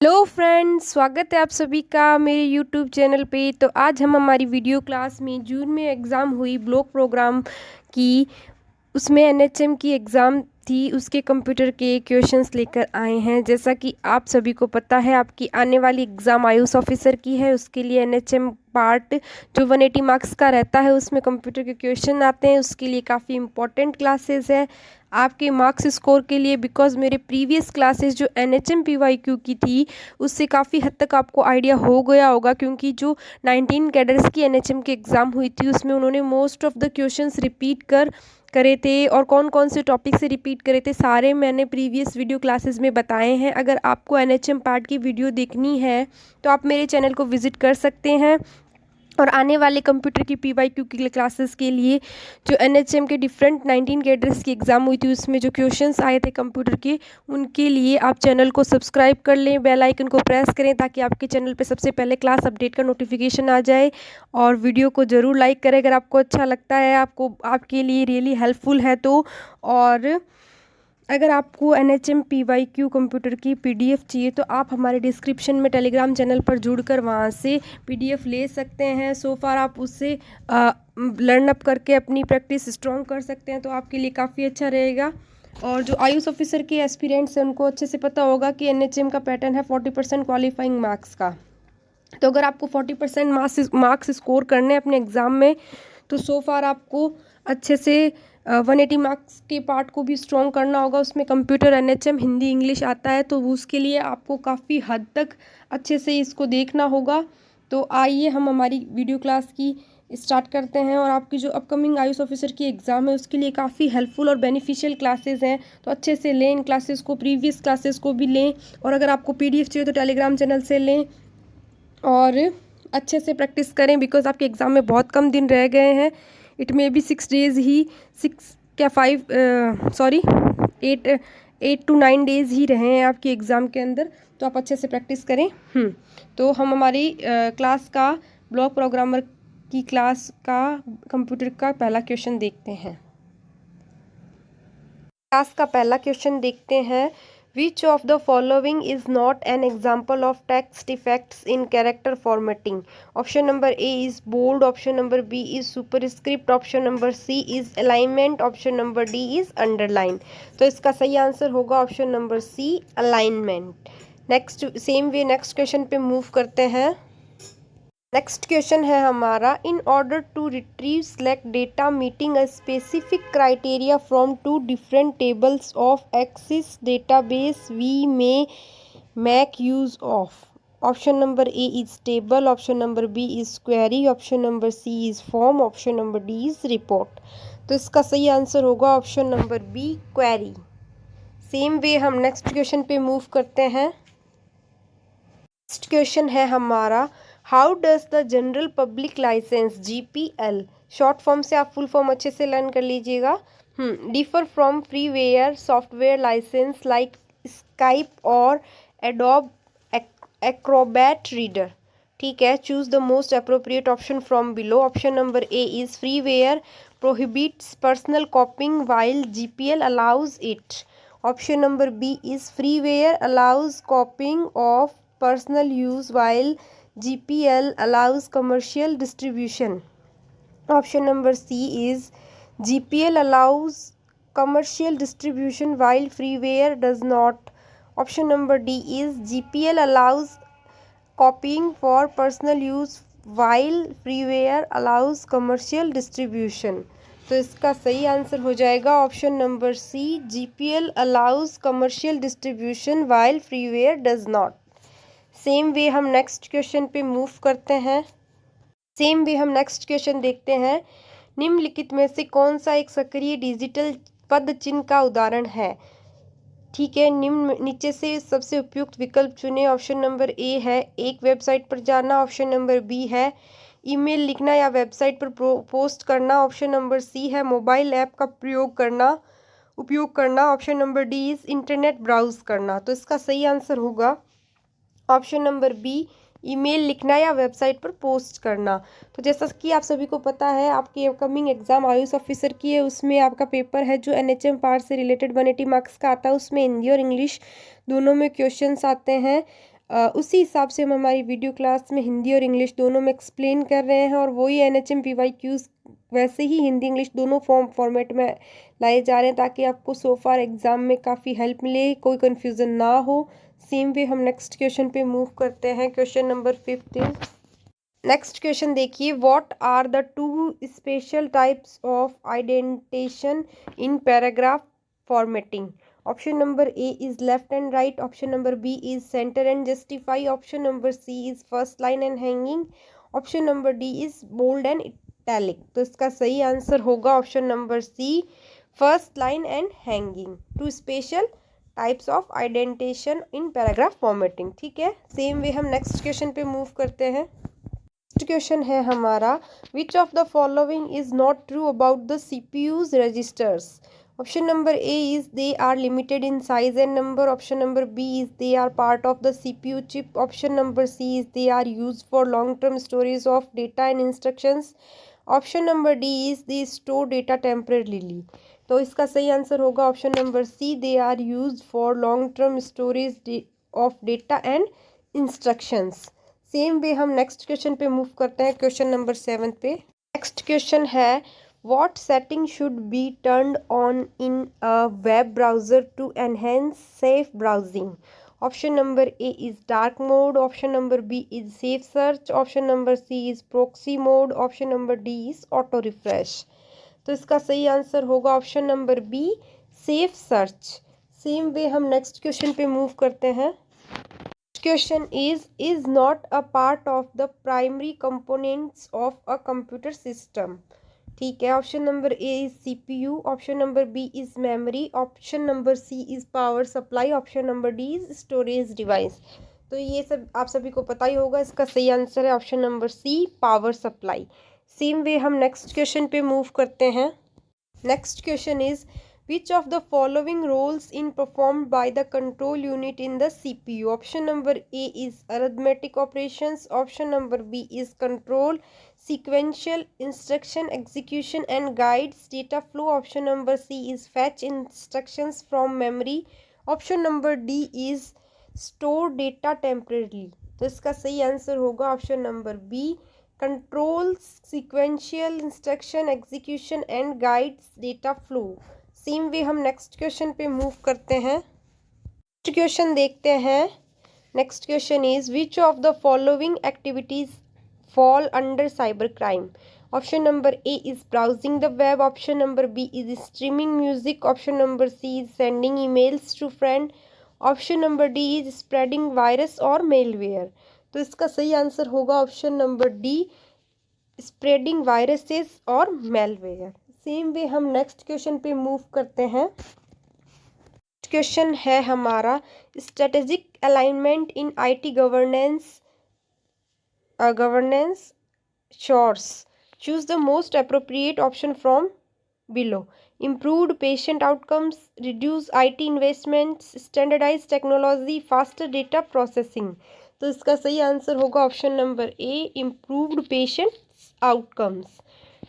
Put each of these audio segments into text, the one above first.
Hello friends, स्वागत है आप सभी का मेरे यूट्यूब चैनल पे। तो आज हम हमारी वीडियो क्लास में जून में एग्ज़ाम हुई ब्लॉक प्रोग्राम की, उसमें एनएचएम की एग्ज़ाम थी, उसके कंप्यूटर के क्वेश्चंस लेकर आए हैं। जैसा कि आप सभी को पता है, आपकी आने वाली एग्ज़ाम आयुष ऑफिसर की है। उसके लिए एनएचएम पार्ट जो 180 मार्क्स का रहता है, उसमें कंप्यूटर के क्वेश्चन आते हैं। उसके लिए काफ़ी इंपॉर्टेंट क्लासेस है आपके मार्क्स स्कोर के लिए। बिकॉज मेरे प्रीवियस क्लासेस जो एनएचएम पीवाईक्यू की थी, उससे काफ़ी हद तक आपको आइडिया हो गया होगा, क्योंकि जो 19 कैडर्स की एनएचएम की एग्ज़ाम हुई थी, उसमें उन्होंने most of the questions repeat करे थे। और कौन कौन से टॉपिक से रिपीट करे थे, सारे मैंने प्रीवियस वीडियो क्लासेस में बताए हैं। अगर आपको एनएचएम पार्ट की वीडियो देखनी है तो आप मेरे चैनल को विज़िट कर सकते हैं। और आने वाले कंप्यूटर की पीवाईक्यू की क्लासेस के लिए जो एनएचएम के डिफरेंट 19 कैडर्स की एग्ज़ाम हुई थी, उसमें जो क्वेश्चंस आए थे कंप्यूटर के, उनके लिए आप चैनल को सब्सक्राइब कर लें, बेल आइकन को प्रेस करें, ताकि आपके चैनल पे सबसे पहले क्लास अपडेट का नोटिफिकेशन आ जाए। और वीडियो को ज़रूर लाइक करें अगर आपको अच्छा लगता है, आपको आपके लिए रियली हेल्पफुल है तो। और अगर आपको एनएचएम पीवाईक्यू कंप्यूटर की पीडीएफ चाहिए तो आप हमारे डिस्क्रिप्शन में टेलीग्राम चैनल पर जुड़कर वहाँ से पीडीएफ ले सकते हैं। सो फार आप उससे लर्न अप करके अपनी प्रैक्टिस स्ट्रॉन्ग कर सकते हैं, तो आपके लिए काफ़ी अच्छा रहेगा। और जो आयुष ऑफिसर के एस्पिरेंट्स हैं, उनको अच्छे से पता होगा कि एनएचएम का पैटर्न है 40% क्वालिफाइंग मार्क्स का। तो अगर आपको 40% मार्क्स स्कोर करने हैं अपने एग्ज़ाम में, तो सो फार आपको अच्छे से 180 मार्क्स के पार्ट को भी स्ट्रॉन्ग करना होगा। उसमें कंप्यूटर, एनएचएम, हिंदी, इंग्लिश आता है, तो उसके लिए आपको काफ़ी हद तक अच्छे से इसको देखना होगा। तो आइए हम हमारी वीडियो क्लास की स्टार्ट करते हैं। और आपकी जो अपकमिंग आयुष ऑफिसर की एग्ज़ाम है, उसके लिए काफ़ी हेल्पफुल और बेनिफिशियल क्लासेस हैं, तो अच्छे से लें इन क्लासेस को, प्रीवियस क्लासेस को भी लें। और अगर आपको पीडीएफ चाहिए तो टेलीग्राम चैनल से लें और अच्छे से प्रैक्टिस करें। बिकॉज आपके एग्ज़ाम में बहुत कम दिन रह गए हैं। इट मे बी 6 डेज़ ही, 6 क्या 5 सॉरी 8 to 9 डेज़ ही रहे हैं आपके एग्ज़ाम के अंदर। तो आप अच्छे से प्रैक्टिस करें। तो हम हमारी क्लास का ब्लॉक प्रोग्रामर की क्लास का कंप्यूटर का पहला क्वेश्चन देखते हैं। क्लास का पहला क्वेश्चन देखते हैं। Which of the following is not an example of text effects in character formatting? Option number A is bold, option number B is superscript, option number C is alignment, option number D is underline। तो इसका सही answer होगा option number C, alignment। Next same way next question पे move करते हैं। Next question है हमारा, in order to retrieve select data meeting a specific criteria from two different tables of Access database we may make use of. Option number A is table, option number B is query, option number C is form, option number D is report. तो इसका सही answer होगा option number B, query. Same way हम next question पे move करते हैं। Next question है हमारा, how does the general public license GPL, short form से आप फुल फॉर्म अच्छे से लर्न कर लीजिएगा, differ from freeware software licence like Skype और एडोब एक्रोबैट रीडर। ठीक है, choose the most appropriate option from below. Option number A is freeware prohibits personal copying while GPL allows it. Option number B is freeware allows copying of personal use while GPL allows commercial distribution. Option number C is GPL allows commercial distribution while freeware does not. Option number D is GPL allows copying for personal use while freeware allows commercial distribution। तो इसका सही answer हो जाएगा option number C, GPL allows commercial distribution while freeware does not। Same way हम next question पे move करते हैं। Same way हम नेक्स्ट क्वेश्चन देखते हैं, निम्नलिखित में से कौन सा एक सक्रिय डिजिटल पद चिन्ह का उदाहरण है। ठीक है, निम्न नीचे से सबसे उपयुक्त विकल्प चुने। ऑप्शन नंबर ए है एक वेबसाइट पर जाना, ऑप्शन नंबर बी है ईमेल लिखना या वेबसाइट पर पोस्ट करना, ऑप्शन नंबर सी है मोबाइल ऐप का उपयोग करना, option number D is internet browse करना। तो इसका सही आंसर होगा ऑप्शन नंबर बी, ईमेल लिखना या वेबसाइट पर पोस्ट करना। तो जैसा कि आप सभी को पता है, आपकी अपकमिंग एग्जाम आयुष ऑफिसर की है, उसमें आपका पेपर है जो एनएचएम पार्ट से रिलेटेड 180 मार्क्स का आता है। उसमें हिंदी और इंग्लिश दोनों में क्वेश्चंस आते हैं। उसी हिसाब से हम हमारी वीडियो क्लास में हिंदी और इंग्लिश दोनों में एक्सप्लेन कर रहे हैं, और वही NHM PYQs वैसे ही हिंदी इंग्लिश दोनों फॉर्मेट में लाए जा रहे हैं, ताकि आपको सो फार एग्ज़ाम में काफ़ी हेल्प मिले, कोई कन्फ्यूज़न ना हो। सेम वे हम नेक्स्ट क्वेश्चन पे मूव करते हैं। Question number 5 is, next question देखिए, what are the 2 special types of indentation in paragraph formatting? Option number A is left and right, option number B is centre and justify, option number C is first line and hanging, option number D is bold and italic. तो इसका सही answer होगा option number C, first line and hanging. 2 special types of indentation in paragraph formatting. ठीक है, same way हम next question पे move करते हैं। नेक्स्ट क्वेश्चन है हमारा, which of the following is not true about the CPU's registers? Option number A is they are limited in size and number, option number B is they are part of the CPU chip, option number C is they are use for long term storage of data and instructions, option number D is they store data temporarily. तो इसका सही answer होगा option number C, they are use for long term storage of data and instructions. Same way हम next question पे move करते हैं, question number 7 पे। Next question है, what setting should be turned on in a web browser to enhance safe browsing? Option number A is dark mode, option number B is safe search, option number C is proxy mode, option number D is auto refresh. तो इसका सही answer होगा option number B, safe search. Same way हम next question पे move करते हैं। Question is not a part of the primary components of a computer system. ठीक है, option number A is CPU, option number B is memory, option number C is power supply, option number D is storage device. तो ये सब आप सभी को पता ही होगा, इसका सही आंसर है option number C, power supply. Same way हम नेक्स्ट क्वेश्चन पे मूव करते हैं। Next question is, which of the following roles in performed by the control unit in the CPU? Option number A is arithmetic operations, option number B is control, sequential instruction execution and guides data flow, option number C is fetch instructions from memory, option number D is store data temporarily। तो इसका सही answer होगा option number B, control, sequential instruction execution and guides data flow. Same way हम next question पे move करते हैं। Next question देखते हैं। Next question is, which of the following activities fall under cyber crime? Option number A is browsing the web, option number B is streaming music, option number C is sending emails to friend, option number D is spreading virus और malware. तो इसका सही answer होगा option number D, spreading viruses और malware. Same way हम next question पे move करते हैं। नेक्स्ट क्वेश्चन है हमारा, strategic alignment in IT governance ensures, choose the most appropriate option from below. Improved patient outcomes, reduce IT investments, standardise technology, faster data processing. तो इसका सही answer होगा option number A, improved patient outcomes.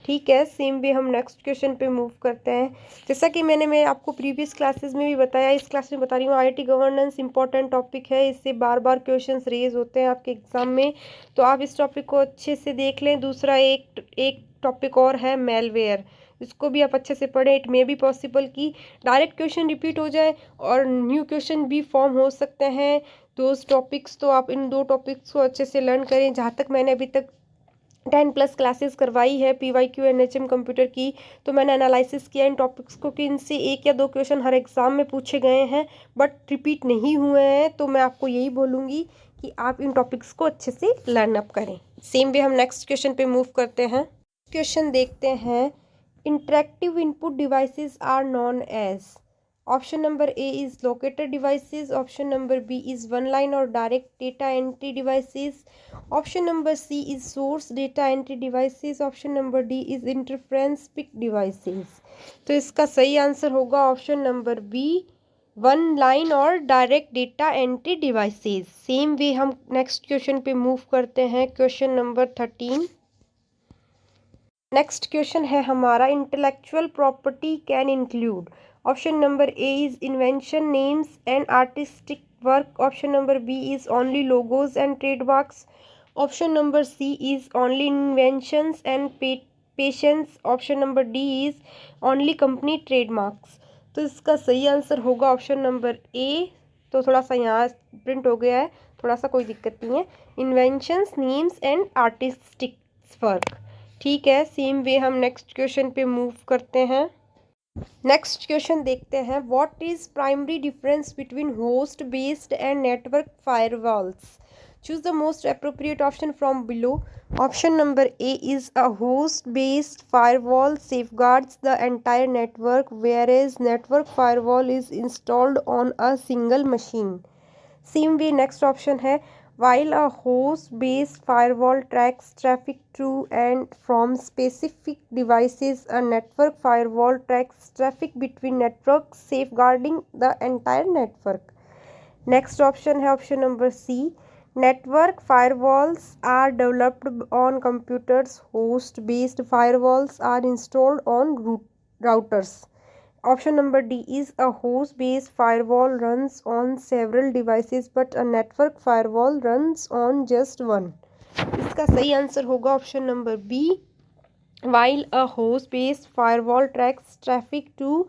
ठीक है, same way हम next question पे move करते हैं। जैसा कि मैं आपको प्रीवियस क्लासेस में भी बताया, इस क्लास में बता रही हूँ, IT गवर्नेंस इंपॉर्टेंट टॉपिक है, इससे बार बार क्वेश्चंस रेज होते हैं आपके एग्जाम में, तो आप इस टॉपिक को अच्छे से देख लें। दूसरा एक टॉपिक और है मेलवेयर, इसको भी आप अच्छे से पढ़ें। इट मे बी पॉसिबल कि डायरेक्ट क्वेश्चन रिपीट हो जाए और न्यू क्वेश्चन भी फॉर्म हो सकते हैं। दोज टॉपिक्स, तो आप इन 2 टॉपिक्स को अच्छे से लर्न करें। जहाँ तक मैंने अभी तक 10+ क्लासेस करवाई है PYQ NHM कंप्यूटर की, तो मैंने एनालिसिस किया इन टॉपिक्स को कि इनसे 1 या 2 क्वेश्चन हर एग्ज़ाम में पूछे गए हैं, बट रिपीट नहीं हुए हैं। तो मैं आपको यही बोलूँगी कि आप इन टॉपिक्स को अच्छे से लर्न अप करें। सेम वे हम नेक्स्ट क्वेश्चन पे मूव करते हैं। क्वेश्चन देखते हैं, interactive input devices are known as. Option number A is locator devices, option number B is online और direct data entry devices, option number C is source data entry devices, option number D is interference pick devices. तो इसका सही answer होगा option number B, online और direct data entry devices. Same way हम next question पे move करते हैं। Question number 13। Next question है हमारा, intellectual property can include. Option number A is invention, names and artistic work. Option number B is only logos and trademarks. Option number C is only inventions and patents. Option number D is only company trademarks. तो इसका सही answer होगा option number ए। तो थोड़ा सा यहाँ print हो गया है, थोड़ा सा कोई दिक्कत नहीं है। Inventions, names and artistic work. ठीक है, सेम वे हम नेक्स्ट क्वेश्चन पे मूव करते हैं। नेक्स्ट क्वेश्चन देखते हैं। What is primary difference between host based and network firewalls? Choose the most appropriate option from below. Option number A is a host based firewall safeguards the entire network, whereas network firewall is installed on a single machine. Same way next option है, while a host-based firewall tracks traffic to and from specific devices, a network firewall tracks traffic between networks, safeguarding the entire network. Next option है option number C. Network firewalls are developed on computers. Host-based firewalls are installed on routers. Option number D is a host-based firewall runs on several devices but a network firewall runs on just one. इसका सही answer होगा option number B. While a host-based firewall tracks traffic to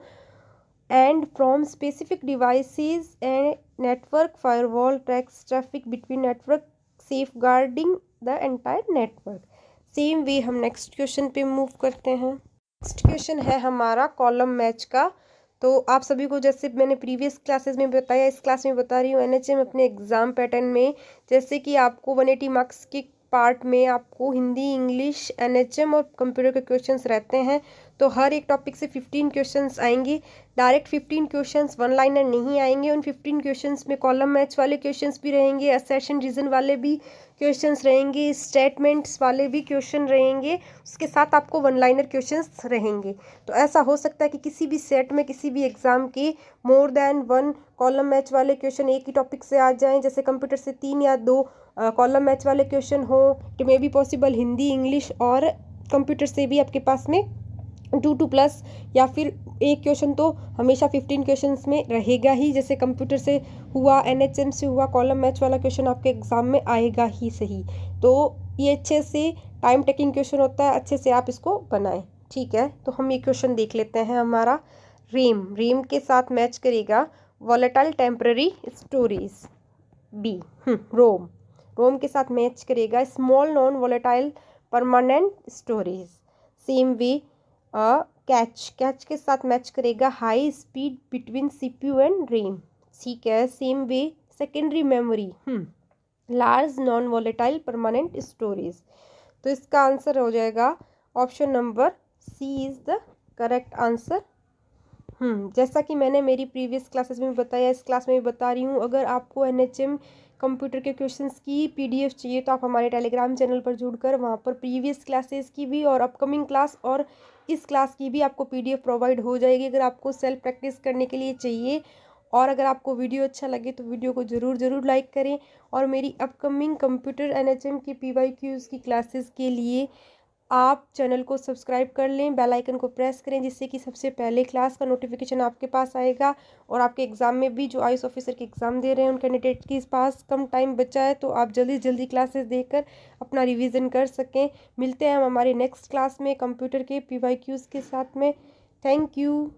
and from specific devices, a network firewall tracks traffic between network, safeguarding the entire network. Same way हम next question पे move करते हैं। Next question है हमारा column match का। तो आप सभी को जैसे मैंने प्रीवियस क्लासेस में बताया, इस क्लास में बता रही हूँ। एनएचएम अपने एग्जाम पैटर्न में जैसे कि आपको 180 मार्क्स के पार्ट में आपको हिंदी, इंग्लिश, एनएचएम और कंप्यूटर के क्वेश्चंस रहते हैं। तो हर एक टॉपिक से 15 क्वेश्चंस आएंगे। डायरेक्ट 15 क्वेश्चंस वन लाइनर नहीं आएंगे। उन 15 क्वेश्चंस में कॉलम मैच वाले क्वेश्चंस भी रहेंगे, असर्शन रीजन वाले भी क्वेश्चंस रहेंगे, स्टेटमेंट्स वाले भी क्वेश्चन रहेंगे, उसके साथ आपको वन लाइनर क्वेश्चंस रहेंगे। तो ऐसा हो सकता है कि किसी भी सेट में, किसी भी एग्जाम के more than one column match वाले क्वेश्चन एक ही टॉपिक से आ जाएं। जैसे कंप्यूटर से 3 या 2 कॉलम मैच वाले क्वेश्चन हो। It may be possible Hindi, English और कंप्यूटर से भी आपके पास में 2 प्लस, या फिर एक क्वेश्चन तो हमेशा 15 क्वेश्चंस में रहेगा ही। जैसे कंप्यूटर से हुआ, एनएचएम से हुआ, कॉलम मैच वाला क्वेश्चन आपके एग्जाम में आएगा ही सही। तो ये अच्छे से टाइम टेकिंग क्वेश्चन होता है, अच्छे से आप इसको बनाएं। ठीक है, तो हम ये क्वेश्चन देख लेते हैं। हमारा रेम के साथ मैच करेगा volatile temporary storage. B ROM के साथ मैच करेगा small non volatile permanent storage. Same way cache के साथ मैच करेगा high speed between CPU and RAM. ठीक है, same way secondary memory large non volatile permanent storage. तो इसका आंसर हो जाएगा option number C is the correct answer. जैसा कि मैंने मेरी प्रीवियस क्लासेस में बताया, इस क्लास में भी बता रही हूँ। अगर आपको एनएचएम कंप्यूटर के क्वेश्चंस की पीडीएफ चाहिए तो आप हमारे टेलीग्राम चैनल पर जुड़कर वहाँ पर प्रीवियस क्लासेस की भी और अपकमिंग क्लास और इस क्लास की भी आपको पीडीएफ प्रोवाइड हो जाएगी, अगर आपको सेल्फ प्रैक्टिस करने के लिए चाहिए। और अगर आपको वीडियो अच्छा लगे तो वीडियो को ज़रूर लाइक करें। और मेरी अपकमिंग कंप्यूटर एनएचएम की पीवाईक्यूज़ की क्लासेस के लिए आप चैनल को सब्सक्राइब कर लें, बेल आइकन को प्रेस करें, जिससे कि सबसे पहले क्लास का नोटिफिकेशन आपके पास आएगा। और आपके एग्ज़ाम में भी जो आईएएस ऑफिसर के एग्ज़ाम दे रहे हैं उन कैंडिडेट के पास कम टाइम बचा है, तो आप जल्दी क्लासेस देकर अपना रिवीजन कर सकें। मिलते हैं हम हमारे नेक्स्ट क्लास में कंप्यूटर के पीवाईक्यूज़ के साथ में। Thank you.